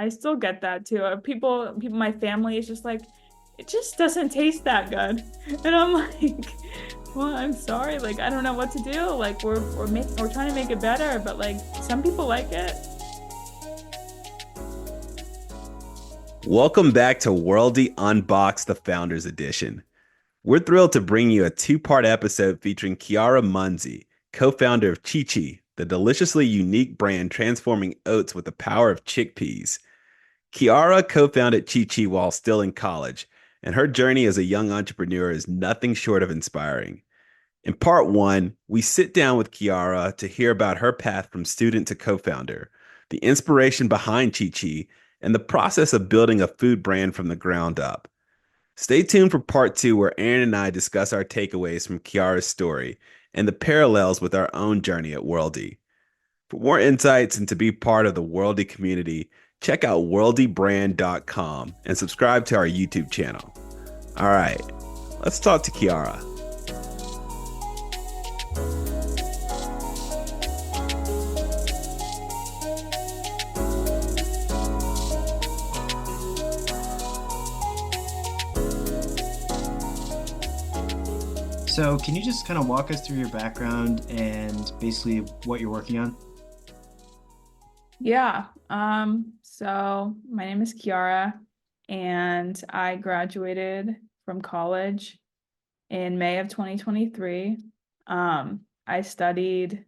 I still get that too. My family is just like, it just doesn't taste that good. And I'm like, well, I'm sorry. Like, I don't know what to do. Like, we're trying to make it better, but like some people like it. Welcome back to Worldie Unboxed, the Founders Edition. We're thrilled to bring you a two-part episode featuring Chiara Munzi, co-founder of ChiChi, the deliciously unique brand transforming oats with the power of chickpeas. Chiara co-founded ChiChi while still in college, and her journey as a young entrepreneur is nothing short of inspiring. In part one, we sit down with Chiara to hear about her path from student to co-founder, the inspiration behind ChiChi, and the process of building a food brand from the ground up. Stay tuned for part two, where Aaron and I discuss our takeaways from Chiara's story and the parallels with our own journey at worldie. For more insights and to be part of the worldie community, check out worldiebrand.com and subscribe to our YouTube channel. All right, let's talk to Chiara. So, can you just kind of walk us through your background and basically what you're working on? Yeah. So my name is Chiara, and I graduated from college in May of 2023. I studied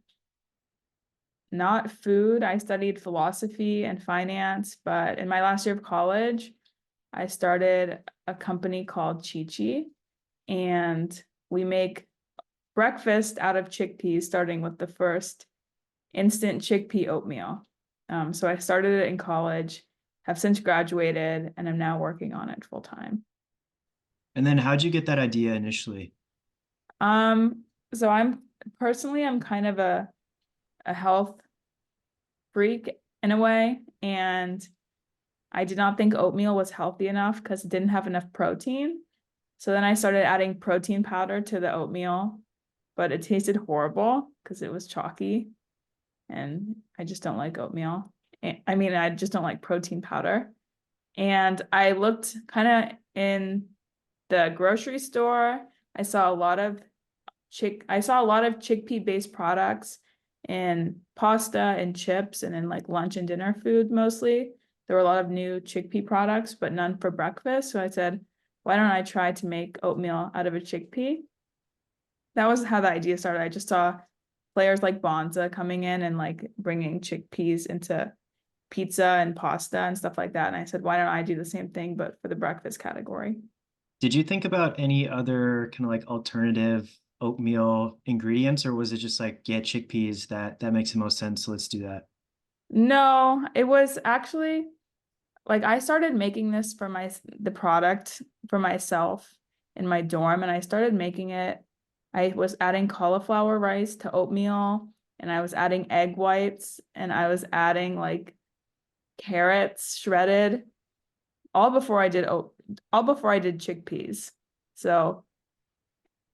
not food, I studied philosophy and finance, but in my last year of college, I started a company called ChiChi, and we make breakfast out of chickpeas, starting with the first instant chickpea oatmeal. So I started it in college, have since graduated, and I'm now working on it full time. And then how'd you get that idea initially? Um, so I'm kind of a health freak in a way, and I did not think oatmeal was healthy enough because it didn't have enough protein. So then I started adding protein powder to the oatmeal, but it tasted horrible because it was chalky, and I just don't like oatmeal. I mean, I just don't like protein powder. And I looked kind of in the grocery store. I saw a lot of chickpea based products in pasta and chips and in like lunch and dinner food mostly. There were a lot of new chickpea products, but none for breakfast. So I said, why don't I try to make oatmeal out of a chickpea? That was how the idea started. I just saw players like Bonza coming in and like bringing chickpeas into pizza and pasta and stuff like that. And I said, why don't I do the same thing, but for the breakfast category? Did you think about any other kind of like alternative oatmeal ingredients, or was it just like, yeah, chickpeas, that makes the most sense, so let's do that? No, it was actually like I started making this for the product for myself in my dorm, and I started making it. I was adding cauliflower rice to oatmeal, and I was adding egg whites, and I was adding like carrots shredded, all before I did all before I did chickpeas. So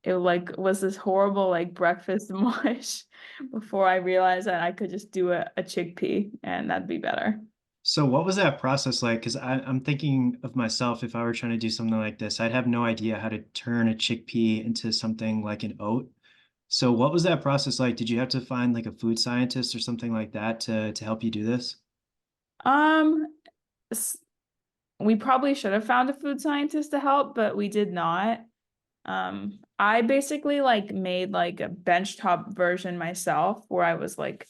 it like was this horrible like breakfast mush before I realized that I could just do a chickpea and that'd be better. So, what was that process like? Because I'm thinking of myself, if I were trying to do something like this, I'd have no idea how to turn a chickpea into something like an oat. So, what was that process like? Did you have to find like a food scientist or something like that to help you do this? Um, we probably should have found a food scientist to help, but we did not. I basically like made like a benchtop version myself where I was like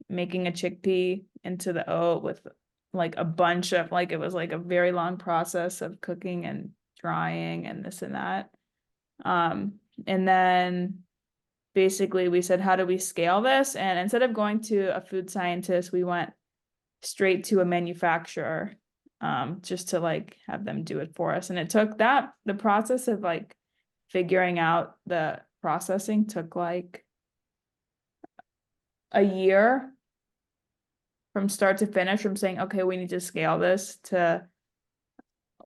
making a chickpea into the oat with like a bunch of like it was like a very long process of cooking and drying and this and that. Um, and then basically we said, how do we scale this? And instead of going to a food scientist, we went straight to a manufacturer, just to like have them do it for us. And it took the process of like figuring out the processing took like a year from start to finish, from saying, okay, we need to scale this to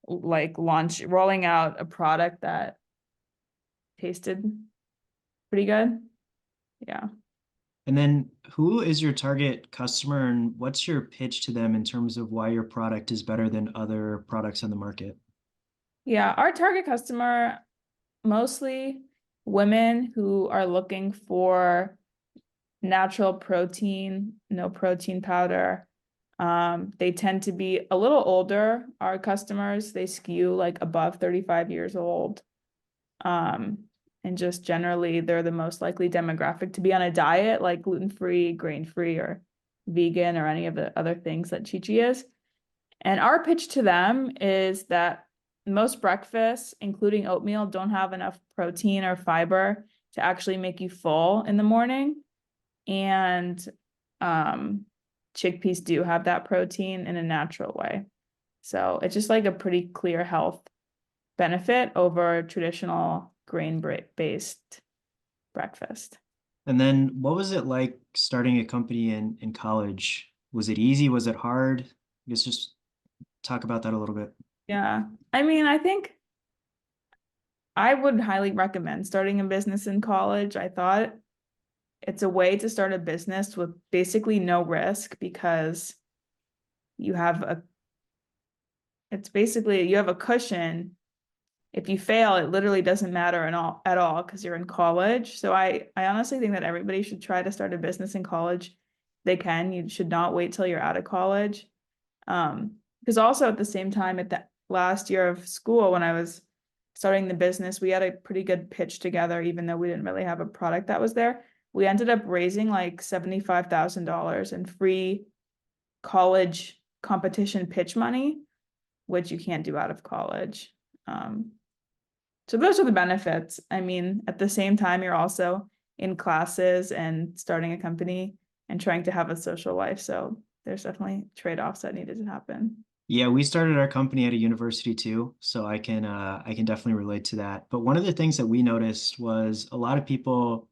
like rolling out a product that tasted pretty good. Yeah. And then who is your target customer and what's your pitch to them in terms of why your product is better than other products on the market? Yeah, our target customer, mostly women who are looking for natural protein, no protein powder. They tend to be a little older, our customers. They skew like above 35 years old. Um, and just generally, they're the most likely demographic to be on a diet like gluten-free, grain-free, or vegan, or any of the other things that ChiChi is. And our pitch to them is that most breakfasts, including oatmeal, don't have enough protein or fiber to actually make you full in the morning. And chickpeas do have that protein in a natural way. So it's just like a pretty clear health benefit over traditional grain-based breakfast. And then what was it like starting a company in college? Was it easy? Was it hard? I guess just talk about that a little bit. Yeah. I mean, I think I would highly recommend starting a business in college. I thought it's a way to start a business with basically no risk because you have a, it's basically you have a cushion. If you fail, it literally doesn't matter at all because you're in college. So I honestly think that everybody should try to start a business in college. They can. You should not wait till you're out of college. Because also at the same time, at the last year of school, when I was starting the business, we had a pretty good pitch together, even though we didn't really have a product that was there. We ended up raising like $75,000 in free college competition pitch money, which you can't do out of college. So those are the benefits. I mean, at the same time, you're also in classes and starting a company and trying to have a social life. So there's definitely trade-offs that needed to happen. Yeah, we started our company at a university too, so I can definitely relate to that. But one of the things that we noticed was a lot of people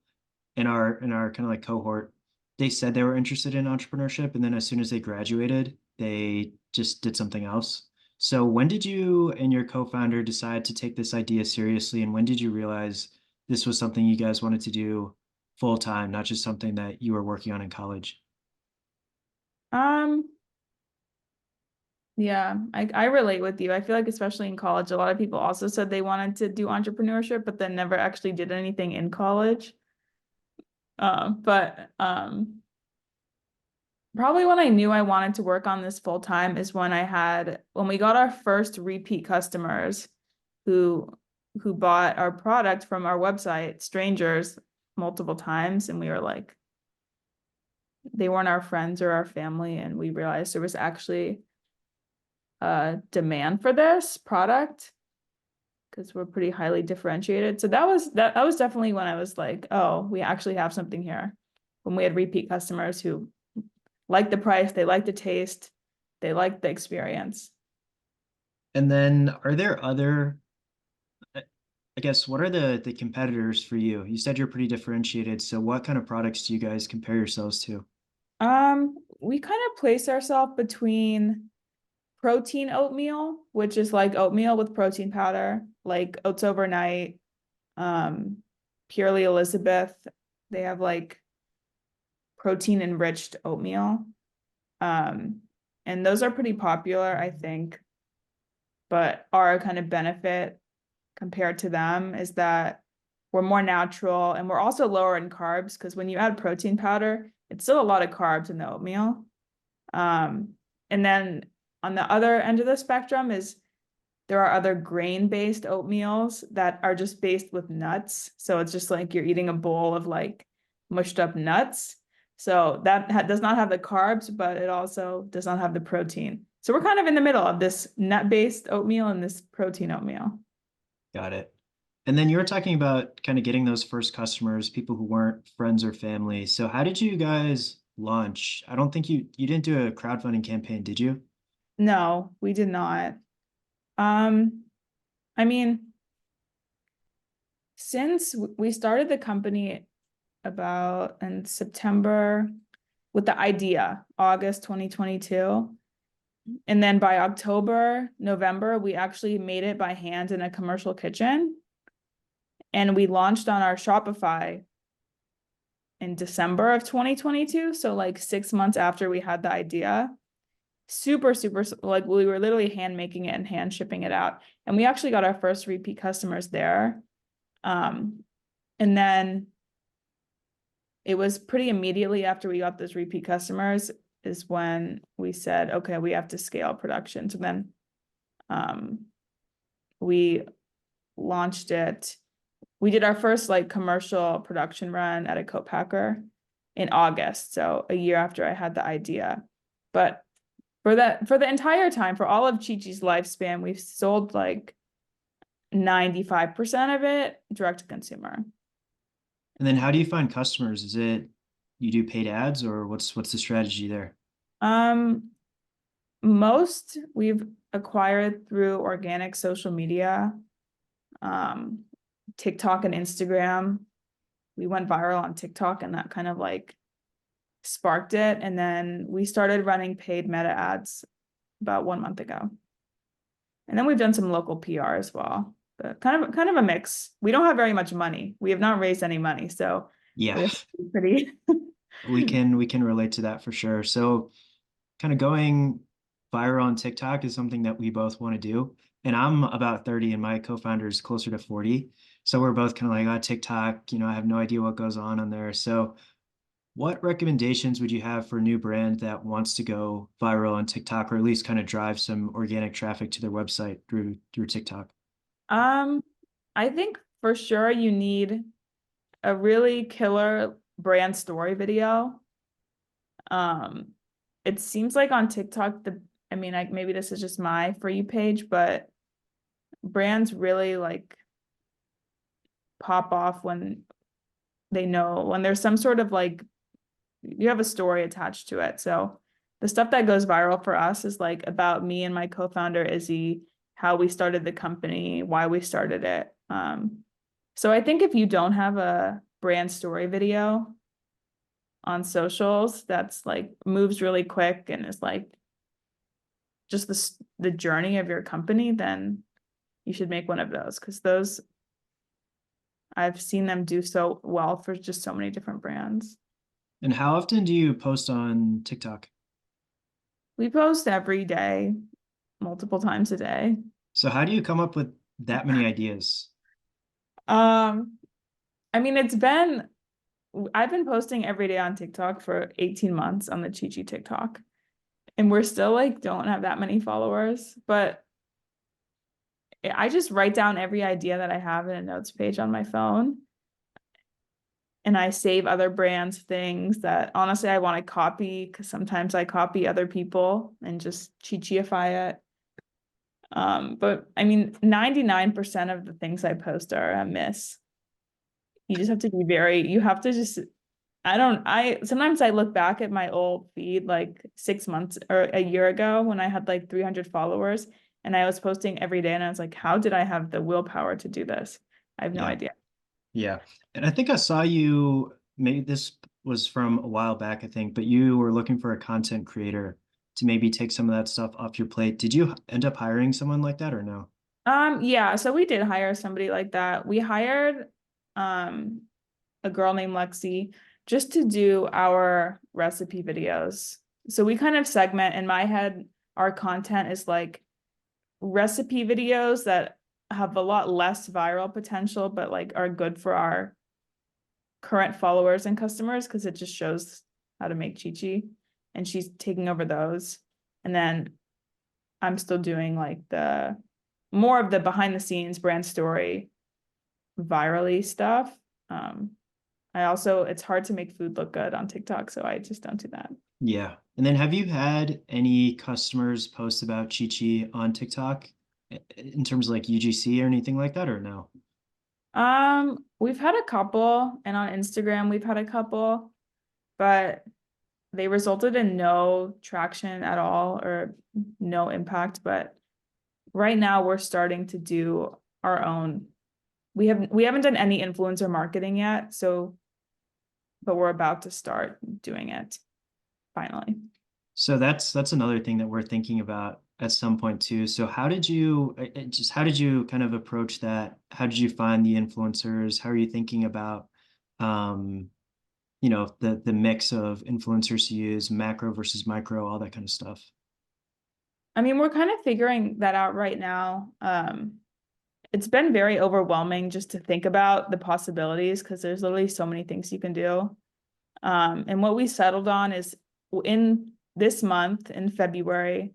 in our kind of like cohort, they said they were interested in entrepreneurship, and then as soon as they graduated, they just did something else. So when did you and your co-founder decide to take this idea seriously, and when did you realize this was something you guys wanted to do full time, not just something that you were working on in college? Um, yeah, I relate with you. I feel like especially in college, a lot of people also said they wanted to do entrepreneurship, but then never actually did anything in college. But probably when I knew I wanted to work on this full time is when we got our first repeat customers who who bought our product from our website, strangers, multiple times, and we were like, they weren't our friends or our family, and we realized there was actually a demand for this product because we're pretty highly differentiated. So that was definitely when I was like, oh, we actually have something here. When we had repeat customers who liked the price, they liked the taste, they liked the experience. And then are there other, I guess, what are the competitors for you? You said you're pretty differentiated, so what kind of products do you guys compare yourselves to? We kind of place ourselves between protein oatmeal, which is like oatmeal with protein powder, like Oats Overnight, um, Purely Elizabeth. They have like protein enriched oatmeal. Um, and those are pretty popular, I think. But our kind of benefit compared to them is that we're more natural and we're also lower in carbs because when you add protein powder, it's still a lot of carbs in the oatmeal. And then on the other end of the spectrum is there are other grain-based oatmeals that are just based with nuts. So it's just like you're eating a bowl of like mushed up nuts. So that does not have the carbs, but it also does not have the protein. So we're kind of in the middle of this nut-based oatmeal and this protein oatmeal. Got it. And then you were talking about kind of getting those first customers, people who weren't friends or family. So how did you guys launch? I don't think you didn't do a crowdfunding campaign, did you? No, we did not. Um, I mean, since we started the company about in September with the idea, August 2022. And then by October, November, we actually made it by hand in a commercial kitchen. And we launched on our Shopify in December of 2022. So like 6 months after we had the idea. Super, super, like we were literally hand making it and hand shipping it out. And we actually got our first repeat customers there. And then it was pretty immediately after we got those repeat customers is when we said, okay, we have to scale production. So then we launched it. We did our first like commercial production run at a co-packer in August. So a year after I had the idea. But for the entire time, for all of ChiChi's lifespan, we've sold like 95% of it direct to consumer. And then how do you find customers? Is it you do paid ads or what's the strategy there? Most we've acquired through organic social media, TikTok and Instagram. We went viral on TikTok and that kind of like sparked it. And then we started running paid meta ads about 1 month ago. And then we've done some local PR as well. But kind of a mix. We don't have very much money. We have not raised any money, so Yeah, pretty. we can relate to that for sure. So kind of going viral on TikTok is something that we both want to do. And I'm about 30 and my co-founder is closer to 40. So we're both kind of like, oh, TikTok, I have no idea what goes on there. So what recommendations would you have for a new brand that wants to go viral on TikTok or at least kind of drive some organic traffic to their website through TikTok? I think for sure you need a really killer brand story video. It seems like on TikTok, maybe this is just my For You page, but brands really like pop off when they know when there's some sort of like you have a story attached to it. So the stuff that goes viral for us is like about me and my co-founder Izzy, how we started the company, why we started it. So I think if you don't have a brand story video on socials that's like moves really quick and is like just the journey of your company, then you should make one of those because those I've seen them do so well for just so many different brands. And how often do you post on TikTok? We post every day, multiple times a day. So how do you come up with that many ideas? I've been posting every day on TikTok for 18 months on the ChiChi TikTok. And we're still like don't have that many followers, but I just write down every idea that I have in a notes page on my phone. And I save other brands things that honestly I want to copy because sometimes I copy other people and just ChiChiify it. But 99% of the things I post are a miss. You just have to sometimes I look back at my old feed like 6 months or a year ago when I had like 300 followers and I was posting every day and I was like, how did I have the willpower to do this? I have no idea. Yeah. And I think I saw you, maybe this was from a while back, I think, but you were looking for a content creator to maybe take some of that stuff off your plate. Did you end up hiring someone like that or no? Yeah, so we did hire somebody like that. We hired a girl named Lexi just to do our recipe videos. So we kind of segment in my head, our content is like recipe videos that have a lot less viral potential, but like are good for our current followers and customers because it just shows how to make ChiChi. And she's taking over those. And then I'm still doing like the more of the behind the scenes brand story virally stuff. It's hard to make food look good on TikTok, so I just don't do that. Yeah. And then have you had any customers post about ChiChi on TikTok in terms of like UGC or anything like that or no? We've had a couple, and on Instagram we've had a couple, but they resulted in no traction at all or no impact. But right now we're starting to do our own. We haven't done any influencer marketing yet, but we're about to start doing it finally. So that's another thing that we're thinking about at some point too. So how did you kind of approach that? How did you find the influencers? How are you thinking about the mix of influencers to use, macro versus micro, all that kind of stuff? I mean, we're kind of figuring that out right now. It's been very overwhelming just to think about the possibilities because there's literally so many things you can do. And what we settled on is in this month, in February,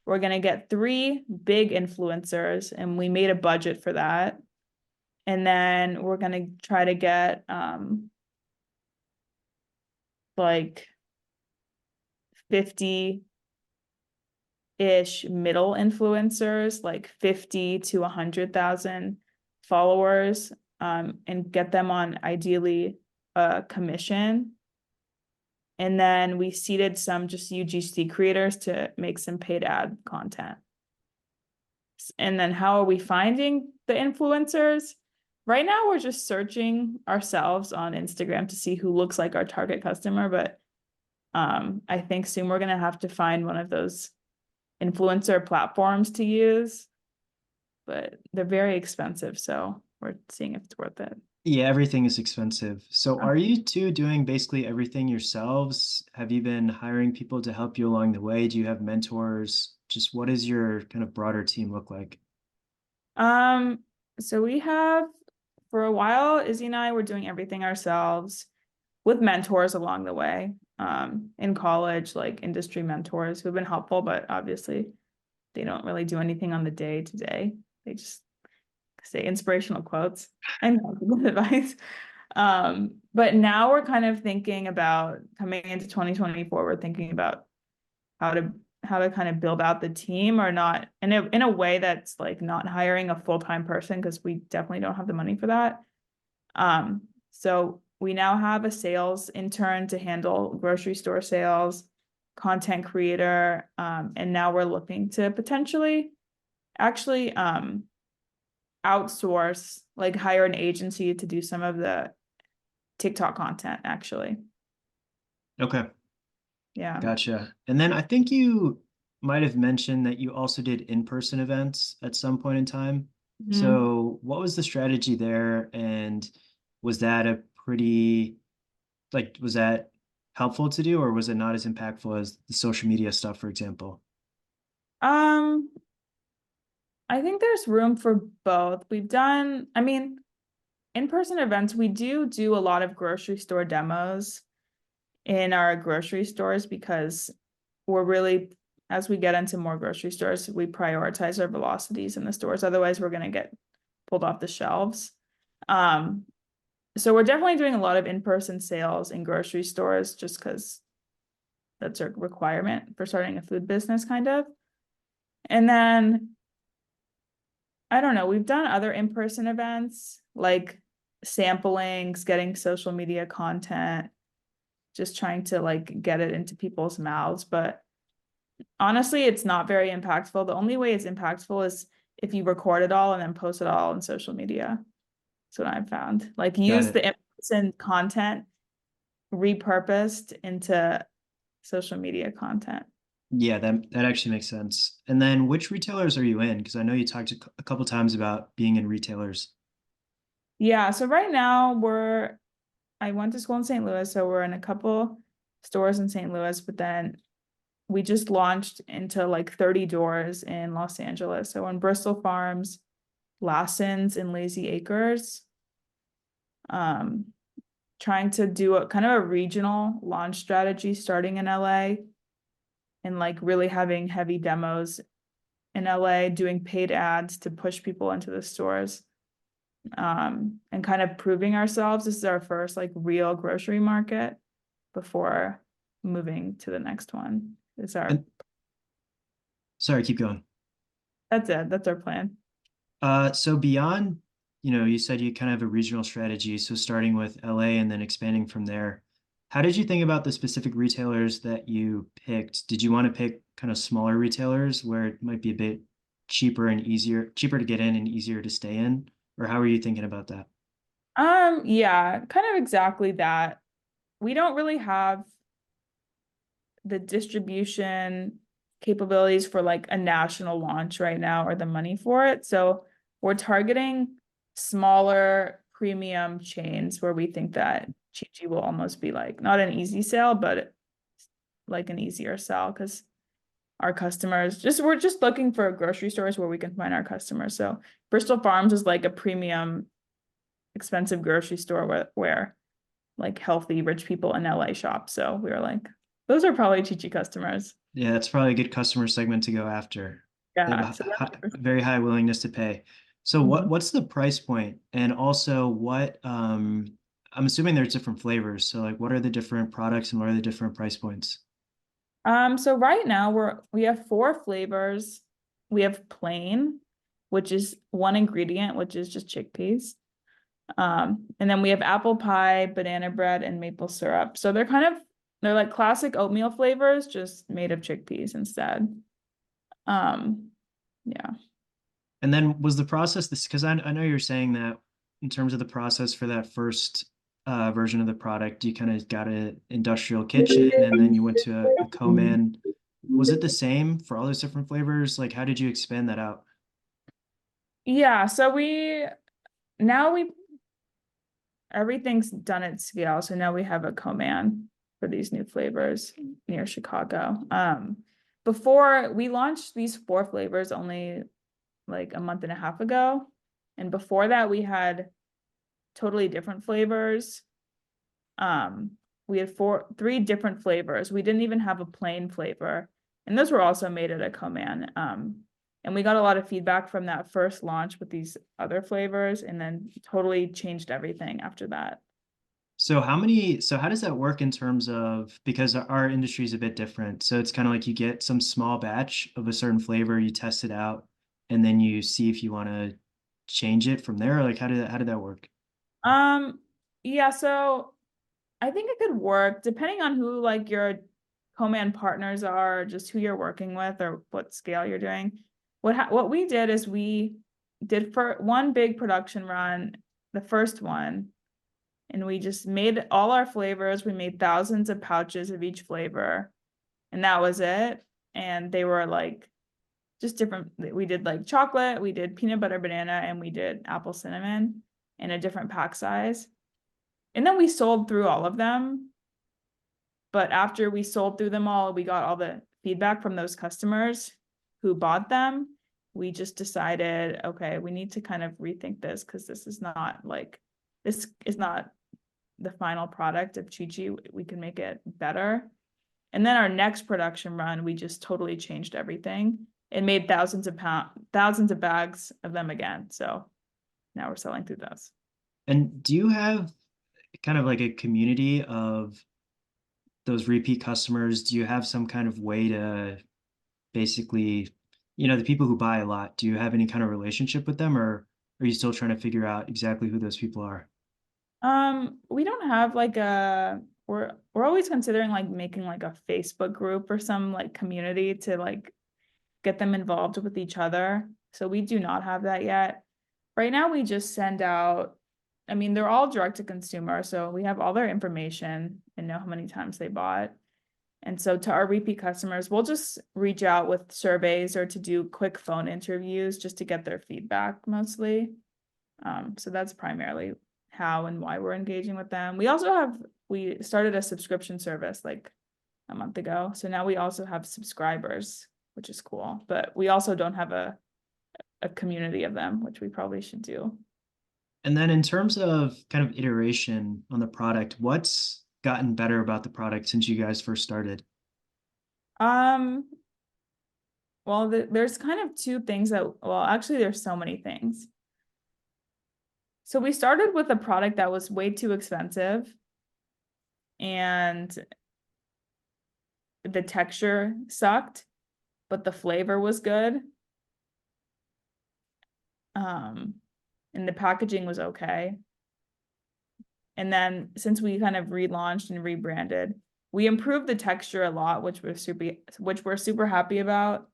we're going to get 3 big influencers, and we made a budget for that. And then we're going to try to get like 50-ish middle influencers, like 50 to 100,000 followers, and get them on ideally a commission. And then we seeded some just UGC creators to make some paid ad content. And then how are we finding the influencers? Right now, we're just searching ourselves on Instagram to see who looks like our target customer. But I think soon we're going to have to find one of those influencer platforms to use. But they're very expensive. So we're seeing if it's worth it. Yeah, everything is expensive. So are you two doing basically everything yourselves? Have you been hiring people to help you along the way? Do you have mentors? Just what does your kind of broader team look like? So we have, for a while, Izzy and I were doing everything ourselves with mentors along the way. In college, like industry mentors who've been helpful, but obviously they don't really do anything on the day to day. They just say inspirational quotes and good advice. But now we're kind of thinking about coming into 2024, we're thinking about how to kind of build out the team, or not in a way that's like not hiring a full-time person, because we definitely don't have the money for that. So we now have a sales intern to handle grocery store sales, content creator, and now we're looking to potentially actually outsource, like hire an agency to do some of the TikTok content, actually. Okay, Yeah. gotcha. And then I think you might have mentioned that you also did in-person events at some point in time. Mhm. So what was the strategy there? And was that was that helpful to do, or was it not as impactful as the social media stuff, for example? Um, I think there's room for both. I mean, in-person events, we do a lot of grocery store demos in our grocery stores, because we're really, as we get into more grocery stores, we prioritize our velocities in the stores. Otherwise, we're going to get pulled off the shelves. Um, so we're definitely doing a lot of in-person sales in grocery stores, just because that's a requirement for starting a food business, kind of. And then I don't know, we've done other in-person events like samplings, getting social media content, just trying to like get it into people's mouths. But honestly, it's not very impactful. The only way it's impactful is if you record it all and then post it all on social media. That's what I've found. Like Got use it. the in-person content repurposed into social media content. Yeah, that actually makes sense. And then which retailers are you in? Because I know you talked a couple times about being in retailers. Yeah, so right now I went to school in St. Louis, so we're in a couple stores in St. Louis, but then we just launched into like 30 doors in Los Angeles. So in Bristol Farms, Lassen's, and Lazy Acres. Um, Trying to do a kind of a regional launch strategy starting in LA, and like really having heavy demos in LA, doing paid ads to push people into the stores. And kind of proving ourselves. This is our first like real grocery market before moving to the next one. And sorry, keep going. That's it. That's our plan. So beyond, you said you kind of have a regional strategy, so starting with LA and then expanding from there. How did you think about the specific retailers that you picked? Did you want to pick kind of smaller retailers where it might be a bit cheaper to get in and easier to stay in? Or how are you thinking about that? Yeah, kind of exactly that. We don't really have the distribution capabilities for like a national launch right now, or the money for it. So we're targeting smaller premium chains where we think that ChiChi will almost be like not an easy sale, but like an easier sell because our customers we're just looking for grocery stores where we can find our customers. So Bristol Farms is like a premium, expensive grocery store where like healthy rich people in LA shop. So we were like, those are probably ChiChi customers. Yeah, that's probably a good customer segment to go after. They have Yeah. a So very high willingness to pay. So Mhm. what's the price point? And also what I'm assuming there's different flavors. So like what are the different products and what are the different price points? So right now we have 4 flavors. We have plain, which is one ingredient, which is just chickpeas. And then we have apple pie, banana bread, and maple syrup. So they're like classic oatmeal flavors, just made of chickpeas instead. Um, yeah. And then was the process this, because I know you're saying that in terms of the process for that first version of the product, you kind of got an industrial kitchen and then you went to a co-man. Was it the same for all those different flavors? Like, how did you expand that out? Yeah, so now we everything's done at scale. So now we have a co-man for these new flavors near Chicago. Before we launched these 4 flavors only like a month and a half ago. And before that, we had totally different flavors. We had 3 different flavors. We didn't even have a plain flavor. And those were also made at a co-man. And we got a lot of feedback from that first launch with these other flavors and then totally changed everything after that. So how does that work in terms of, because our industry is a bit different. So it's kind of like you get some small batch of a certain flavor, you test it out, and then you see if you want to change it from there. Like how did that work? Um, yeah, so I think it could work depending on who like your co-man partners are, just who you're working with or what scale you're doing. What we did is we did for one big production run, the first one, and we just made all our flavors. We made thousands of pouches of each flavor, and that was it. And they were like just different. We did like chocolate, we did peanut butter banana, and we did apple cinnamon in a different pack size. And then we sold through all of them. But after we sold through them all, we got all the feedback from those customers who bought them. We just decided, okay, we need to kind of rethink this because this is not the final product of ChiChi. We can make it better. And then our next production run, we just totally changed everything and made thousands of bags of them again. So now we're selling through those. And do you have kind of like a community of those repeat customers? Do you have some kind of way to basically, the people who buy a lot, do you have any kind of relationship with them, or are you still trying to figure out exactly who those people are? We don't have like we're always considering like making like a Facebook group or some like community to like get them involved with each other. So we do not have that yet. Right now we just send out, I mean, they're all direct to consumer, so we have all their information and know how many times they bought. And so to our repeat customers, we'll just reach out with surveys or to do quick phone interviews just to get their feedback mostly. So that's primarily how and why we're engaging with them. We started a subscription service like a month ago. So now we also have subscribers, which is cool. But we also don't have a community of them, which we probably should do. And then in terms of kind of iteration on the product, what's gotten better about the product since you guys first started? Um, well, there's kind of 2 things well, actually, there's so many things. So we started with a product that was way too expensive and the texture sucked, but the flavor was good. And the packaging was okay. And then since we kind of relaunched and rebranded, we improved the texture a lot, which we're super happy about.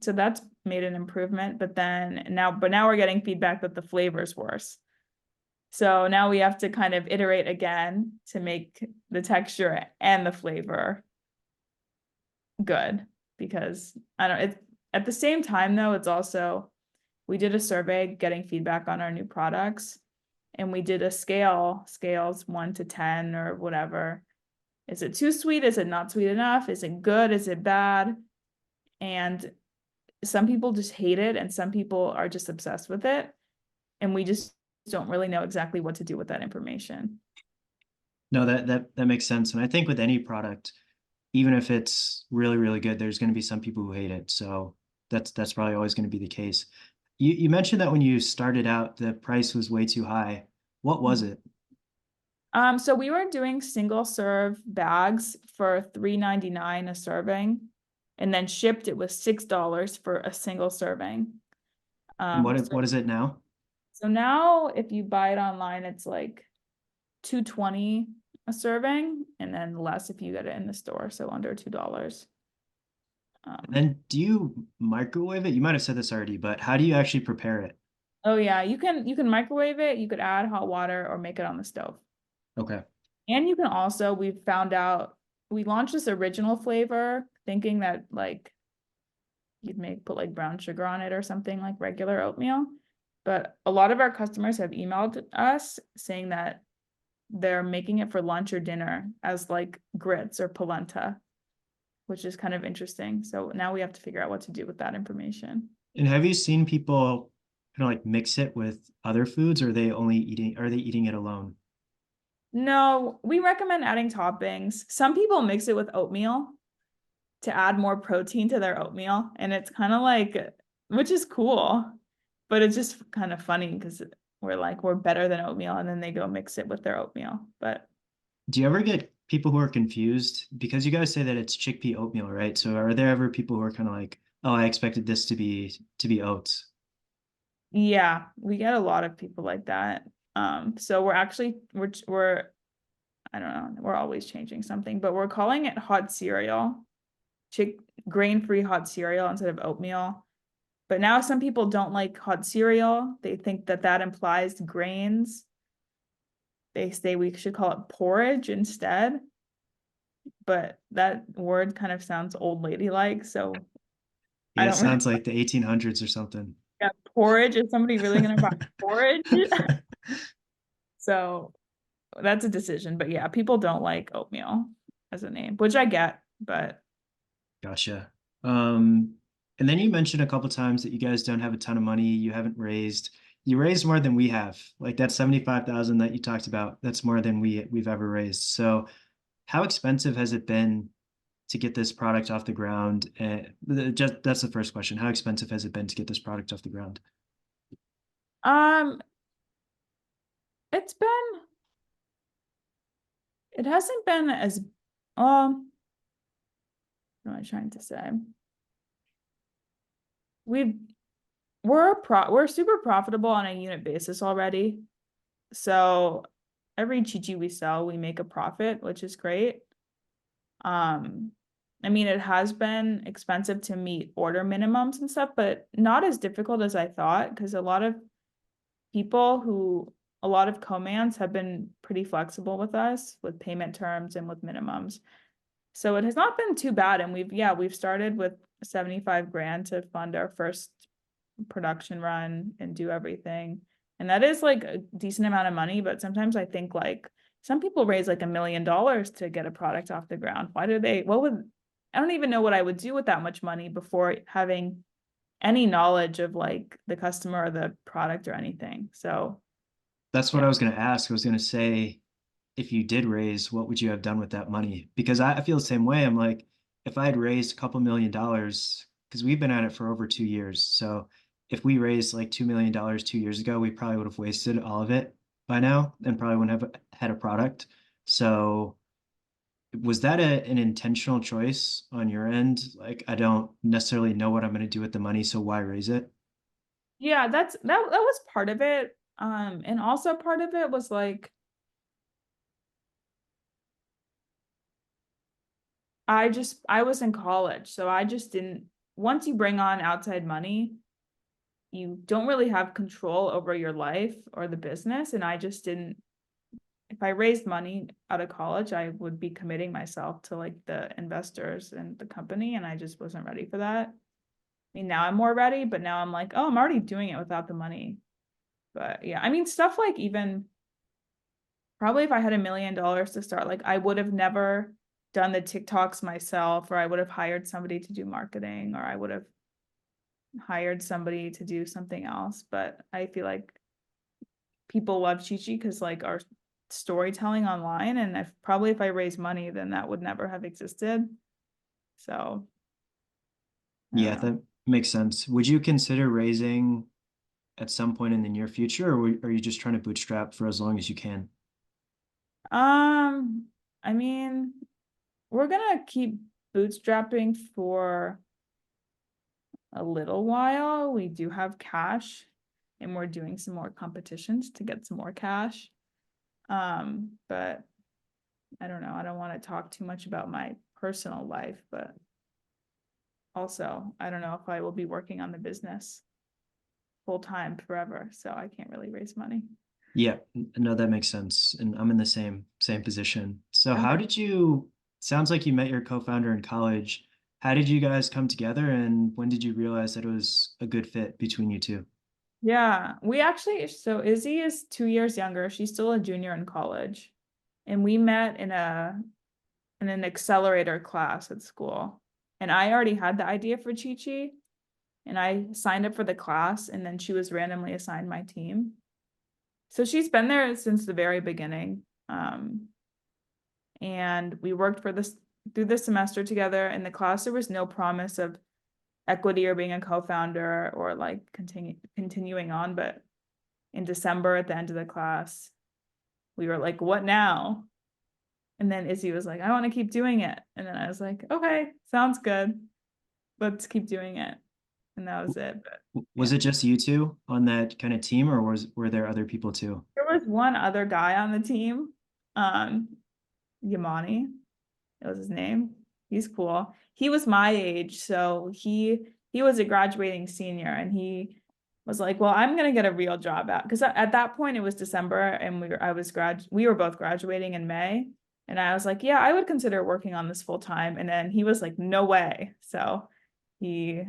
So that's made an improvement, but now we're getting feedback that the flavor's worse. So now we have to kind of iterate again to make the texture and the flavor good because at the same time though, it's also, we did a survey getting feedback on our new products. and we did a scales 1 to 10 or whatever. Is it too sweet? Is it not sweet enough? Is it good? Is it bad? And some people just hate it, and some people are just obsessed with it. And we just don't really know exactly what to do with that information. No, that makes sense. And I think with any product, even if it's really, really good, there's going to be some people who hate it. So that's probably always going to be the case. You mentioned that when you started out, the price was way too high. What was it? So we were doing single serve bags for $3.99 a serving, and then shipped it was $6 for a single serving. And So, what is it now? so now if you buy it online, it's like $2.20 a serving, and then less if you get it in the store, so under $2. And then do you microwave it? You might have said this already, but how do you actually prepare it? Oh yeah, you can microwave it, you could add hot water or make it on the stove. Okay. And you can also, we found out, we launched this original flavor thinking that like you'd put like brown sugar on it or something like regular oatmeal. But a lot of our customers have emailed us saying that they're making it for lunch or dinner as like grits or polenta, which is kind of interesting. So now we have to figure out what to do with that information. And have you seen people kind of like mix it with other foods, or are they eating it alone? No, we recommend adding toppings. Some people mix it with oatmeal to add more protein to their oatmeal, and it's kind of like, which is cool, but it's just kind of funny because we're better than oatmeal, and then they go mix it with their oatmeal. But Do you ever get people who are confused? Because you guys say that it's chickpea oatmeal, right? So are there ever people who are kind of like, oh, I expected this to be oats? yeah, we get a lot of people like that. So we're I don't know, we're always changing something, but we're calling it hot cereal, grain-free hot cereal instead of oatmeal. But now some people don't like hot cereal. They think that that implies grains. They say we should call it porridge instead. But that word kind of sounds old lady like, so I Yeah, it don't really sounds like the 1800s or something. get porridge. Is somebody really gonna buy porridge? So that's a decision. But yeah, people don't like oatmeal as a name, which I get, but Gotcha. And then you mentioned a couple times that you guys don't have a ton of money. You raised more than we have. Like that 75,000 that you talked about, that's more than we've ever raised. So how expensive has it been to get this product off the ground? Just that's the first question. How expensive has it been to get this product off the ground? um it's been it hasn't been as what am I trying to say? We've we're super profitable on a unit basis already. So every ChiChi we sell, we make a profit, which is great. Um, I mean, it has been expensive to meet order minimums and stuff, but not as difficult as I thought, because a lot of co-mans have been pretty flexible with us with payment terms and with minimums. So it has not been too bad. And we've started with 75 grand to fund our first production run and do everything. And that is like a decent amount of money, but sometimes I think like some people raise like $1 million to get a product off the ground. I don't even know what I would do with that much money before having any knowledge of like the customer or the product or anything. So That's what yeah. I was going to ask. I was going to say, if you did raise, what would you have done with that money? Because I feel the same way. I'm like, if I had raised a couple $1 million, because we've been at it for over 2 years. So if we raised like $2 million 2 years ago, we probably would have wasted all of it by now and probably wouldn't have had a product. So was that an intentional choice on your end? Like, I don't necessarily know what I'm going to do with the money, so why raise it? Yeah, that was part of it. And also part of it was like I was in college, so I just didn't once you bring on outside money, you don't really have control over your life or the business. And I just didn't, if I raised money out of college, I would be committing myself to like the investors and the company. And I just wasn't ready for that. I mean, now I'm more ready, but now I'm like, oh, I'm already doing it without the money. But yeah, I mean, stuff like even probably if I had $1 million to start, like I would have never done the TikToks myself, or I would have hired somebody to do marketing, or I would have hired somebody to do something else. But I feel like people love ChiChi because like our storytelling online, and if I raise money, then that would never have existed. So I Yeah, don't know. that makes sense. Would you consider raising at some point in the near future, or are you just trying to bootstrap for as long as you can? I mean, we're gonna keep bootstrapping for a little while. We do have cash, and we're doing some more competitions to get some more cash. But I don't know. I don't want to talk too much about my personal life, but also I don't know if I will be working on the business full time forever, so I can't really raise money. Yeah, no, that makes sense. And I'm in the same position. So how Okay. did you, sounds like you met your co-founder in college. How did you guys come together and when did you realize that it was a good fit between you two? Yeah, we actually, so Izzy is 2 years younger. She's still a junior in college. And we met in an accelerator class at school. And I already had the idea for ChiChi, and I signed up for the class, and then she was randomly assigned my team. So she's been there since the very beginning. And we worked for this through the semester together. In the class, there was no promise of equity or being a co-founder or like continuing on. But in December at the end of the class, we were like, what now? And then Izzy was like, I want to keep doing it. And then I was like, okay, sounds good. Let's keep doing it. And that was it. But Was yeah, it just you two on that kind of team or were there other people too? there was one other guy on the team, um, Yamani, it was his name. He's cool. He was my age, so he was a graduating senior, and he was like, "Well, I'm gonna get a real job out," because at that point it was December, and we were both graduating in May, and I was like, "Yeah, I would consider working on this full time," and then he was like, "No way," so he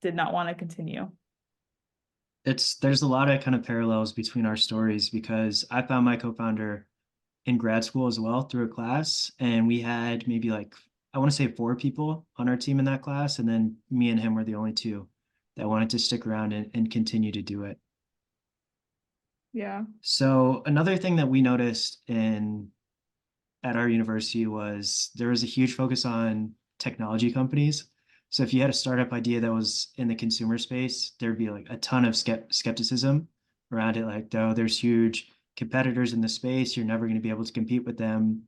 did not want to continue. There's a lot of kind of parallels between our stories because I found my co-founder in grad school as well through a class, and we had maybe like I want to say 4 people on our team in that class, and then me and him were the only two that wanted to stick around and continue to do it. Yeah. So another thing that we noticed in at our university was there was a huge focus on technology companies. So if you had a startup idea that was in the consumer space, there'd be like a ton of skepticism around it. Like, oh, there's huge competitors in the space. You're never going to be able to compete with them.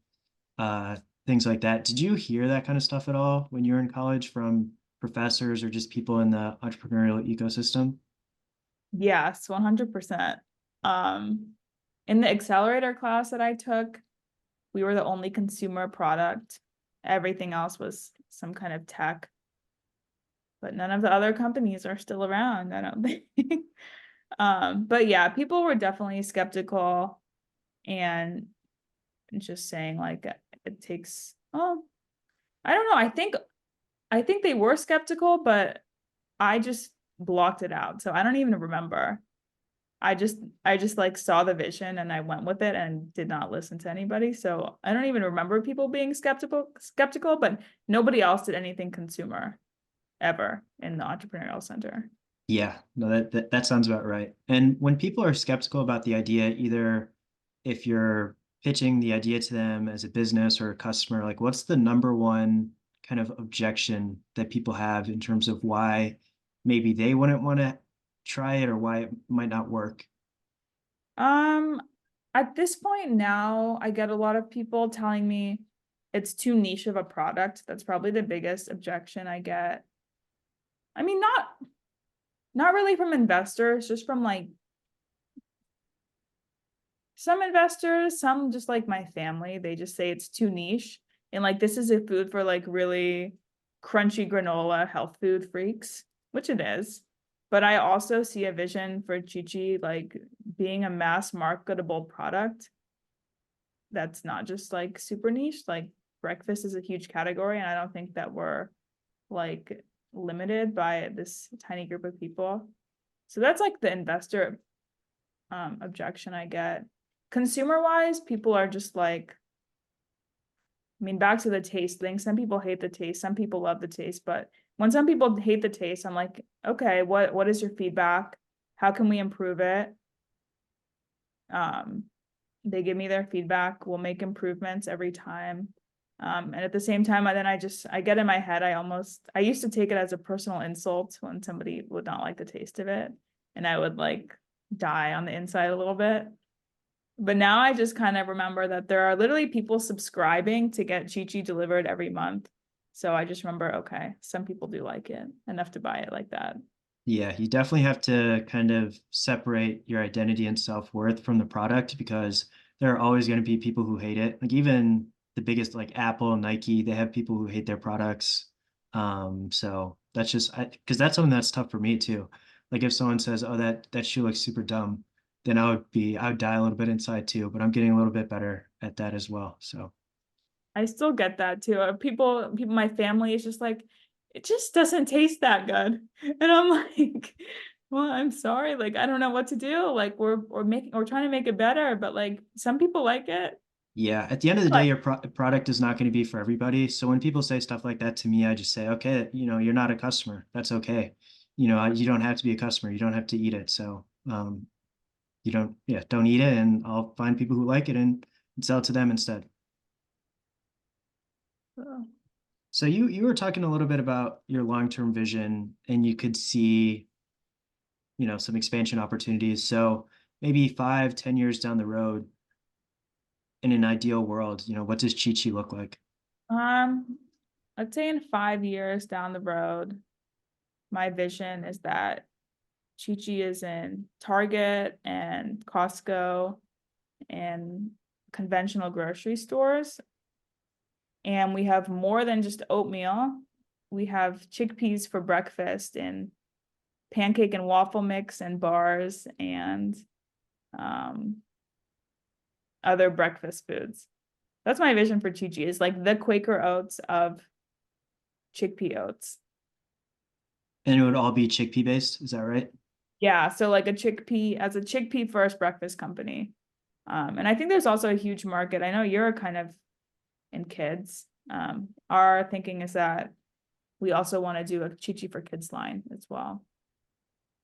Uh, Things like that. Did you hear that kind of stuff at all when you were in college from professors or just people in the entrepreneurial ecosystem? Yes, 100%. Um, in the accelerator class that I took, we were the only consumer product. Everything else was some kind of tech, but none of the other companies are still around, I don't think. But yeah, people were definitely skeptical and just saying like it takes, oh, I don't know. I think they were skeptical, but I just blocked it out. So I don't even remember. I just like saw the vision and I went with it and did not listen to anybody. So I don't even remember people being skeptical, but nobody else did anything consumer ever in the entrepreneurial center. Yeah, no, that sounds about right. And when people are skeptical about the idea, either if you're pitching the idea to them as a business or a customer, like what's the number one kind of objection that people have in terms of why maybe they wouldn't want to try it or why it might not work? Um, at this point now, I get a lot of people telling me it's too niche of a product. That's probably the biggest objection I get. I mean, not really from investors, just from like some investors, some just like my family, they just say it's too niche. And like this is a food for like really crunchy granola health food freaks, which it is. But I also see a vision for ChiChi like being a mass marketable product that's not just like super niche. Like breakfast is a huge category, and I don't think that we're like limited by this tiny group of people. So that's like the investor objection I get. Consumer wise, people are just like, I mean, back to the taste thing. Some people hate the taste, some people love the taste, but when some people hate the taste, I'm like, okay, what is your feedback? How can we improve it? They give me their feedback. We'll make improvements every time. And at the same time, I get in my head, I used to take it as a personal insult when somebody would not like the taste of it. And I would like die on the inside a little bit. But now I just kind of remember that there are literally people subscribing to get ChiChi delivered every month. So I just remember, okay, some people do like it enough to buy it like that. Yeah, you definitely have to kind of separate your identity and self-worth from the product because there are always going to be people who hate it. Like even the biggest like Apple, Nike, they have people who hate their products. So that's just because that's something that's tough for me too. Like if someone says, "Oh, that shoe looks super dumb," then I would die a little bit inside too. But I'm getting a little bit better at that as well. So I still get that too. My family is just like, it just doesn't taste that good. And I'm like, well, I'm sorry. Like, I don't know what to do. Like, we're trying to make it better, but like some people like it. yeah, at the end of the day, Like, your product is not going to be for everybody. So when people say stuff like that to me, I just say, okay, you're not a customer. That's okay. You don't have to be a customer. You don't have to eat it. So don't eat it, and I'll find people who like it and sell it to them instead. uh, So you were talking a little bit about your long-term vision, and you could see, some expansion opportunities. So maybe 5, 10 years down the road, in an ideal world, what does ChiChi look like? um, I'd say in 5 years down the road, my vision is that ChiChi is in Target and Costco and conventional grocery stores. And we have more than just oatmeal. We have chickpeas for breakfast and pancake and waffle mix and bars and um, other breakfast foods. That's my vision for ChiChi, is like the Quaker oats of chickpea oats. And it would all be chickpea based, is that right? Yeah, so like a chickpea first breakfast company. And I think there's also a huge market. I know you're kind of in kids. Our thinking is that we also want to do a ChiChi for kids line as well.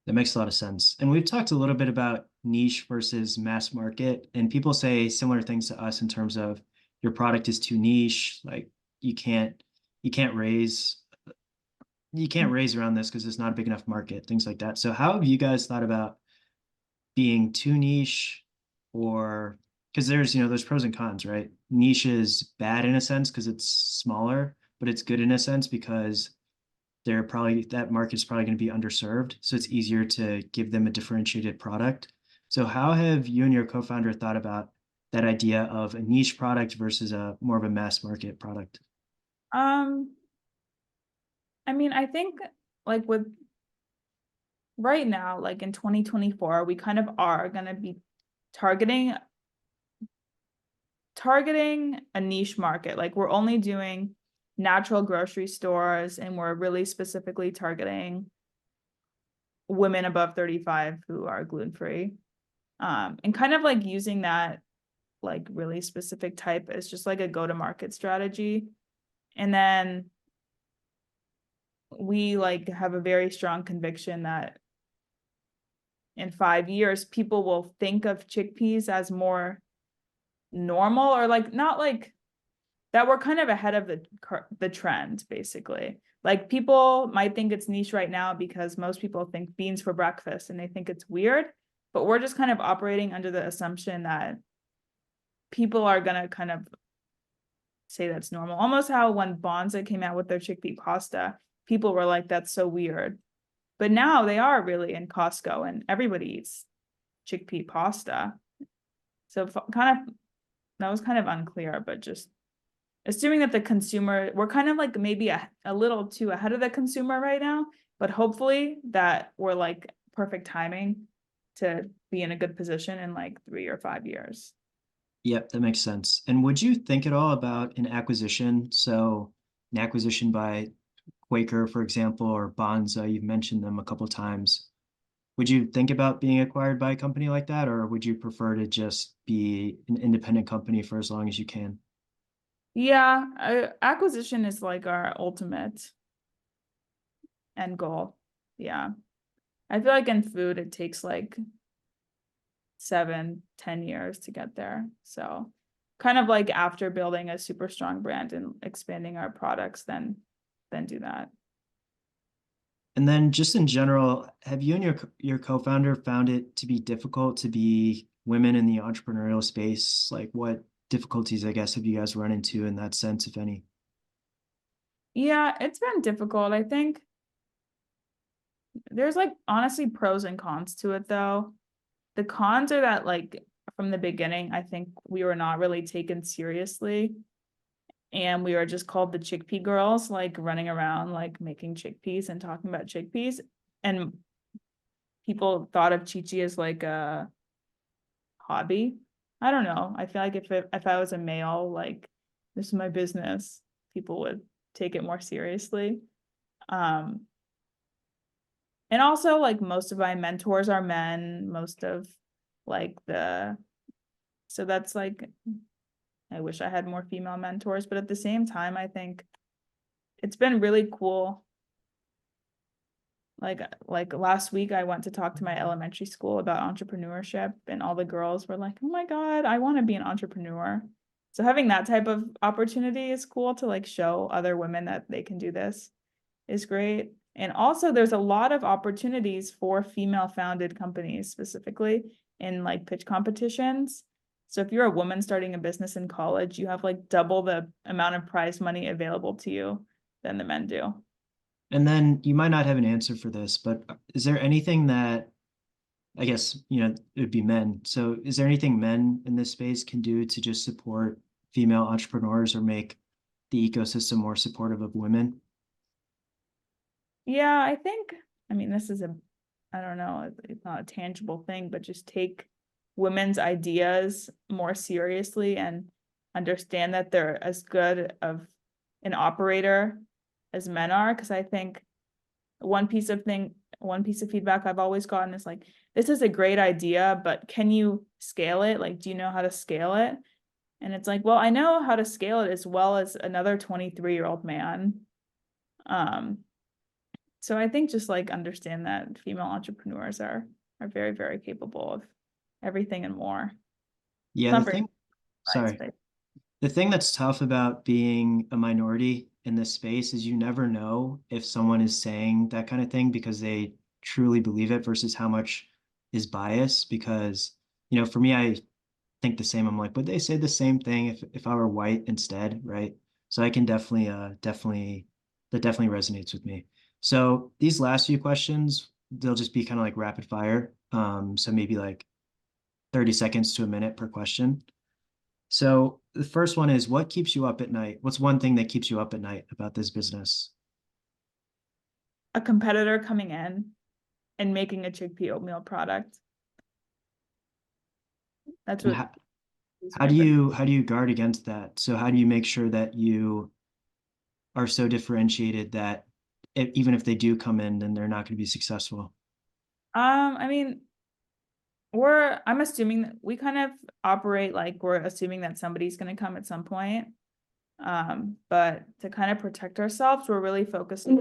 That makes a lot of sense. And we've talked a little bit about niche versus mass market, and people say similar things to us in terms of your product is too niche, like you can't you can't raise you can't raise around this because it's not a big enough market, things like that. So how have you guys thought about being too niche, or because there's pros and cons, right? Niche is bad in a sense because it's smaller, but it's good in a sense because that market's probably going to be underserved. So it's easier to give them a differentiated product. So how have you and your co-founder thought about that idea of a niche product versus a more of a mass market product? Um, I mean, I think like with right now, like in 2024, we kind of are gonna be targeting a niche market. Like we're only doing natural grocery stores, and we're really specifically targeting women above 35 who are gluten-free. And kind of like using that like really specific type as just like a go-to-market strategy. And then we like have a very strong conviction that in 5 years, people will think of chickpeas as more normal, or like not like that we're kind of ahead of the trend, basically. Like people might think it's niche right now because most people think beans for breakfast and they think it's weird, but we're just kind of operating under the assumption that people are gonna kind of say that's normal. Almost how when Bonza came out with their chickpea pasta, people were like, that's so weird. But now they are really in Costco and everybody eats chickpea pasta. So that was kind of unclear, but just assuming that the consumer, we're kind of like maybe a little too ahead of the consumer right now, but hopefully that we're like perfect timing to be in a good position in like 3 or 5 years. Yep, that makes sense. And would you think at all about an acquisition? So an acquisition by Quaker, for example, or Bonza, you've mentioned them a couple of times. Would you think about being acquired by a company like that, or would you prefer to just be an independent company for as long as you can? Yeah, acquisition is like our ultimate end goal. Yeah. I feel like in food, it takes like 7-10 years to get there. So kind of like after building a super strong brand and expanding our products, then do that. And then just in general, have you and your co-founder found it to be difficult to be women in the entrepreneurial space? Like what difficulties, I guess, have you guys run into in that sense, if any? Yeah, it's been difficult. I think there's like honestly pros and cons to it though. The cons are that like from the beginning, I think we were not really taken seriously. And we were just called the chickpea girls, like running around like making chickpeas and talking about chickpeas. And people thought of ChiChi as like a hobby. I don't know. I feel like if I was a male, like this is my business, people would take it more seriously. Um, and also like most of my mentors are men, most of like the so that's like I wish I had more female mentors, but at the same time, I think it's been really cool. Like last week I went to talk to my elementary school about entrepreneurship and all the girls were like, "Oh my God, I want to be an entrepreneur." So having that type of opportunity is cool to like show other women that they can do this is great. And also there's a lot of opportunities for female founded companies specifically in like pitch competitions. So if you're a woman starting a business in college, you have like double the amount of prize money available to you than the men do. And then you might not have an answer for this, but is there anything that I guess, it would be men. So is there anything men in this space can do to just support female entrepreneurs or make the ecosystem more supportive of women? Yeah, I think, I mean, this is a, I don't know, it's not a tangible thing, but just take women's ideas more seriously and understand that they're as good of an operator as men are. Because I think one piece of feedback I've always gotten is like, this is a great idea, but can you scale it? Like, do you know how to scale it? And it's like, well, I know how to scale it as well as another 23-year-old man. Um, so I think just like understand that female entrepreneurs are very, very capable of everything and more. Yeah, Not very nice, sorry. but The thing that's tough about being a minority in this space is you never know if someone is saying that kind of thing because they truly believe it versus how much is bias. Because, for me, I think the same. I'm like, would they say the same thing if I were white instead, right? So I can definitely that definitely resonates with me. So these last few questions, they'll just be kind of like rapid fire. So maybe like 30 seconds to a minute per question. So the first one is what keeps you up at night? What's one thing that keeps you up at night about this business? a competitor coming in and making a chickpea oatmeal product. That's And what is how my do brain. you guard against that? So how do you make sure that you are so differentiated that even if they do come in, then they're not going to be successful? I mean, I'm assuming that we kind of operate like we're assuming that somebody's going to come at some point. But to kind of protect ourselves, we're really focusing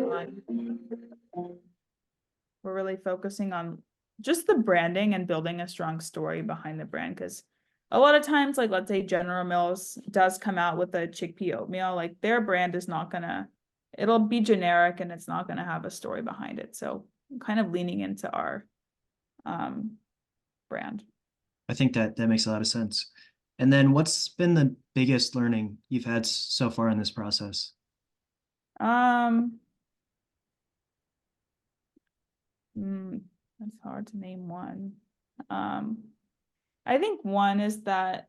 on just the branding and building a strong story behind the brand. Because a lot of times, like let's say General Mills does come out with a chickpea oatmeal, like their brand is not gonna, it'll be generic and it's not gonna have a story behind it. So kind of leaning into our um brand. I think that makes a lot of sense. And then what's been the biggest learning you've had so far in this process? Um, mm, that's hard to name one. Um, I think one is that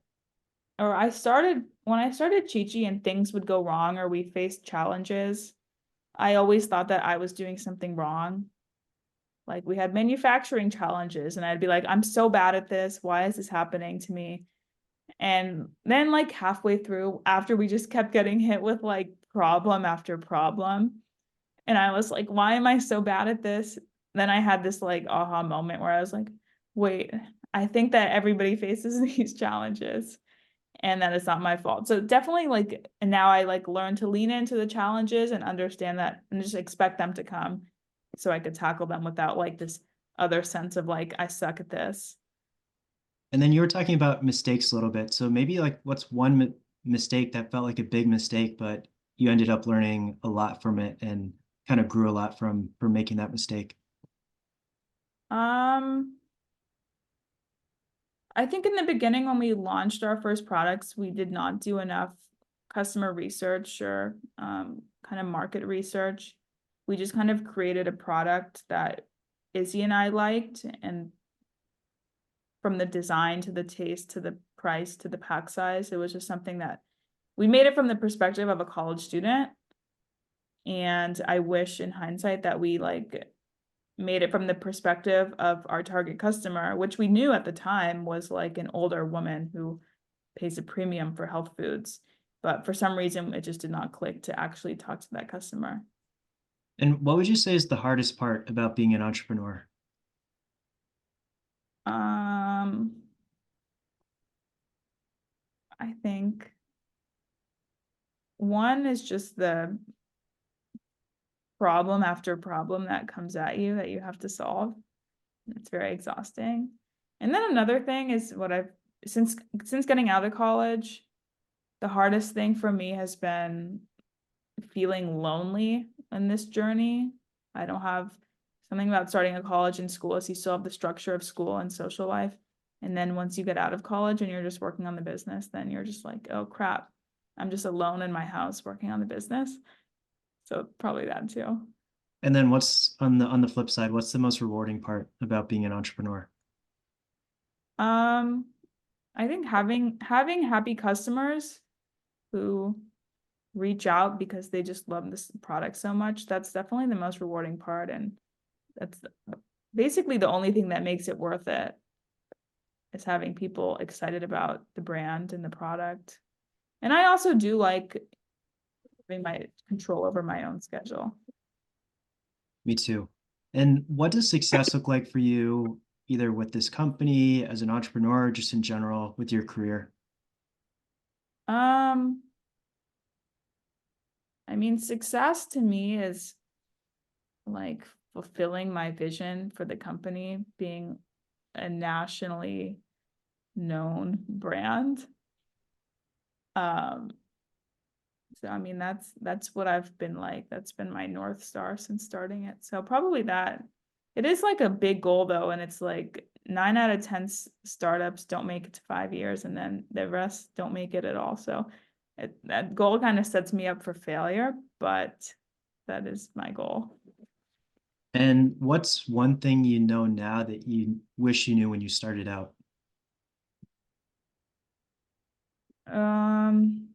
or I started when I started ChiChi and things would go wrong or we faced challenges, I always thought that I was doing something wrong. Like we had manufacturing challenges and I'd be like, I'm so bad at this. Why is this happening to me? And then like halfway through, after we just kept getting hit with like problem after problem, and I was like, why am I so bad at this? then I had this like aha moment where I was like, wait, I think that everybody faces these challenges and that it's not my fault. So definitely like, and now I like learn to lean into the challenges and understand that and just expect them to come so I could tackle them without like this other sense of like, I suck at this. And then you were talking about mistakes a little bit. So maybe like what's one mistake that felt like a big mistake, but you ended up learning a lot from it and kind of grew a lot from making that mistake? Um, I think in the beginning when we launched our first products, we did not do enough customer research or kind of market research. We just kind of created a product that Izzy and I liked, and from the design to the taste to the price to the pack size, it was just something that we made it from the perspective of a college student. And I wish in hindsight that we like made it from the perspective of our target customer, which we knew at the time was like an older woman who pays a premium for health foods. But for some reason, it just did not click to actually talk to that customer. And what would you say is the hardest part about being an entrepreneur? I think one is just the problem after problem that comes at you that you have to solve. It's very exhausting. And then another thing is what I've since getting out of college, the hardest thing for me has been feeling lonely in this journey. I don't have something about starting a college and school is you still have the structure of school and social life. And then once you get out of college and you're just working on the business, then you're just like, oh crap, I'm just alone in my house working on the business. So probably that too. And then what's on the flip side, what's the most rewarding part about being an entrepreneur? Um, I think having happy customers who reach out because they just love this product so much, that's definitely the most rewarding part. And that's basically the only thing that makes it worth it is having people excited about the brand and the product. And I also do like having my control over my own schedule. Me too. And what does success look like for you, either with this company, as an entrepreneur, or just in general with your career? Um, I mean, success to me is like fulfilling my vision for the company, being a nationally known brand. So I mean that's what I've been like. That's been my North Star since starting it. So probably that. It is like a big goal though, and it's like 9 out of 10 startups don't make it to 5 years, and then the rest don't make it at all. So that goal kind of sets me up for failure, but that is my goal. And what's one thing you know now that you wish you knew when you started out? Um,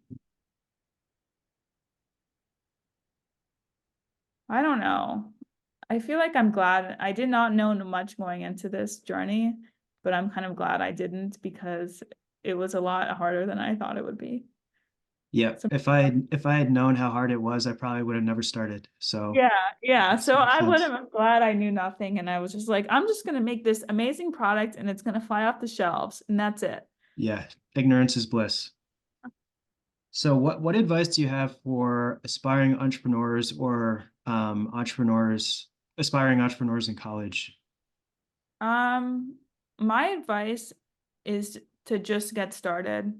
I don't know. I feel like I'm glad I did not know much going into this journey, but I'm kind of glad I didn't because it was a lot harder than I thought it would be. Yeah, So if I had known how hard it was, I probably would have never started. So yeah. So makes I would sense. have been glad I knew nothing and I was just like, I'm just gonna make this amazing product and it's gonna fly off the shelves and that's it. Yeah, ignorance is bliss. So what advice do you have for aspiring entrepreneurs or aspiring entrepreneurs in college? Um, my advice is to just get started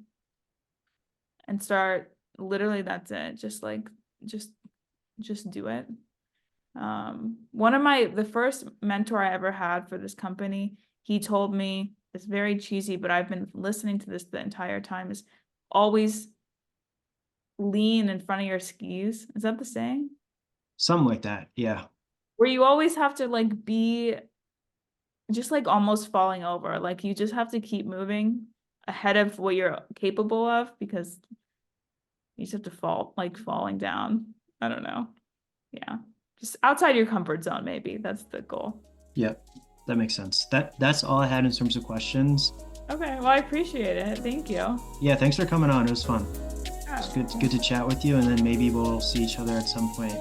and start literally that's it. Just like just just do it. One of the first mentor I ever had for this company, he told me, it's very cheesy, but I've been listening to this the entire time, is always lean in front of your skis. Is that the saying? Something like that. Yeah. Where you always have to like be just like almost falling over. Like you just have to keep moving ahead of what you're capable of because you just have to fall, like falling down. I don't know. Yeah. Just outside your comfort zone, maybe. That's the goal. Yep. That makes sense. That's all I had in terms of questions. Okay, well, I appreciate it. Thank you. Yeah, thanks for coming on. It was fun. Yeah. It's good to chat with you, and then maybe we'll see each other at some point.